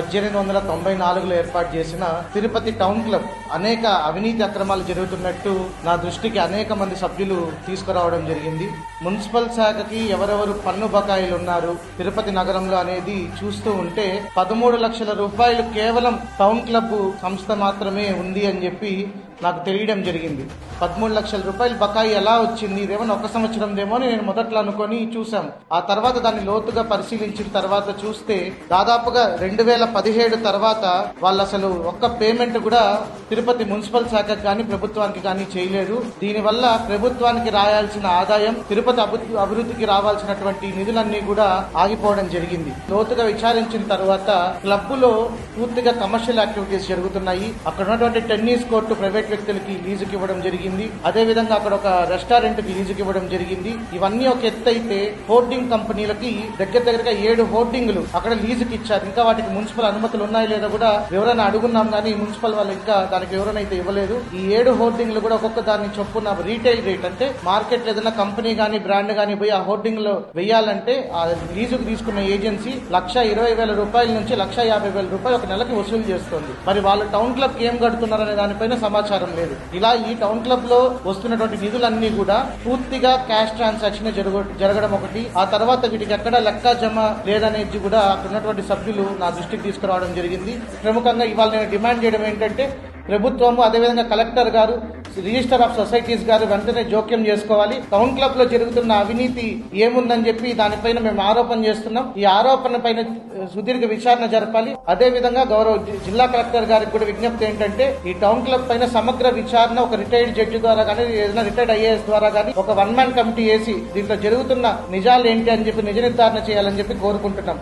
1894లో ఏర్పాటు చేసిన Tirupati town club అనేక అవినీతి అక్రమాలు జరుగుతున్నట్టు నా దృష్టికి అనేక మంది సభ్యులు తీసుకురావడం జరిగింది. మున్సిపల్ శాఖకి ఎవరెవరు పన్ను బకాయిలు ఉన్నారు తిరుపతి నగరంలో అనేది చూస్తూ ఉంటే 13 లక్షల రూపాయలు కేవలం టౌన్ క్లబ్ సంస్థ మాత్రమే ఉంది అని చెప్పి నాకు తెలియడం జరిగింది. 13 లక్షల రూపాయలు బకాయి ఎలా వచ్చింది, ఇదేమన్నా ఒక సంవత్సరందేమో అని నేను మొదట్లో అనుకొని చూశాం. ఆ తర్వాత దాన్ని లోతుగా పరిశీలించిన తర్వాత చూస్తే దాదాపుగా 2017 తర్వాత వాళ్ళు అసలు ఒక్క పేమెంట్ కూడా తిరుపతి మున్సిపల్ శాఖకు కానీ ప్రభుత్వానికి కానీ చేయలేదు. దీనివల్ల ప్రభుత్వానికి రాయాల్సిన ఆదాయం, తిరుపతి అభివృద్ధికి రావాల్సినటువంటి నిధులన్నీ కూడా ఆగిపోవడం జరిగింది. లోతుగా విచారించిన తర్వాత క్లబ్బులో పూర్తిగా కమర్షియల్ యాక్టివిటీస్ జరుగుతున్నాయి. అక్కడ ఉన్నటువంటి టెన్నిస్ కోర్టు ప్రైవేట్ వ్యక్తులకి లీజుకి ఇవ్వడం జరిగింది. అదే విధంగా అక్కడ ఒక రెస్టారెంట్ కి లీజుకి ఇవ్వడం జరిగింది. ఇవన్నీ ఒక ఎత్తు అయితే హోర్డింగ్ కంపెనీలకి దగ్గరగా 7 హోర్డింగ్లు అక్కడ లీజుకి ఇచ్చారు. ఇంకా వాటికి మున్సిపల్ అనుమతులు ఉన్నాయో లేదో కూడా వివరణ అడుగున్నాం, కానీ మున్సిపల్ వాళ్ళు ఇంకా దానికి వివరణ అయితే ఇవ్వలేదు. ఈ 7 హోర్డింగ్లు కూడా ఒక్కొక్క దాన్ని చొప్పున రీటైల్ రేట్ అంటే మార్కెట్ ఏదైనా కంపెనీ గానీ బ్రాండ్ గానీ పోయి ఆ హోర్డింగ్ లో వేయాలంటే ఆ లీజుకు తీసుకున్న ఏజెన్సీ 1,20,000 రూపాయల నుంచి 1,50,000 రూపాయలు ఒక నెలకి వసూలు చేస్తుంది. మరి వాళ్ళు టౌన్ క్లబ్ ఏం కడుతున్నారనే దానిపైన సమాచారం లేదు. ఇలా ఈ టౌన్ క్లబ్ లో వస్తున్నటువంటి నిధులన్నీ కూడా పూర్తిగా క్యాష్ ట్రాన్సాక్షన్ జరగడం ఒకటి. ఆ తర్వాత వీటికి ఎక్కడ లెక్క జమ లేదనేది కూడా అక్కడ ఉన్నటువంటి సభ్యులు నా దృష్టికి తీసుకురావడం జరిగింది. ప్రముఖంగా ఇవాళ నేను డిమాండ్ చేయడం ఏంటంటే ప్రభుత్వము, అదేవిధంగా కలెక్టర్ గారు, రిజిస్టర్ ఆఫ్ సొసైటీస్ గారు వెంటనే జోక్యం చేసుకోవాలి. టౌన్ క్లబ్ లో జరుగుతున్న అవినీతి ఏముందని చెప్పి దానిపైన మేము ఆరోపణ చేస్తున్నాం. ఈ ఆరోపణ పైన సుదీర్ఘ విచారణ జరపాలి. అదే విధంగా గౌరవ జిల్లా కలెక్టర్ గారికి కూడా విజ్ఞప్తి ఏంటంటే ఈ టౌన్ క్లబ్ పైన సమగ్ర విచారణ ఒక రిటైర్డ్ జడ్జి ద్వారా కానీ, ఏదైనా రిటైర్డ్ ఐఏఎస్ ద్వారా కానీ ఒక 1 మ్యాన్ కమిటీ వేసి దీంట్లో జరుగుతున్న నిజాలు ఏంటి అని చెప్పి నిజ నిర్ధారణ చేయాలని చెప్పి కోరుకుంటున్నాం.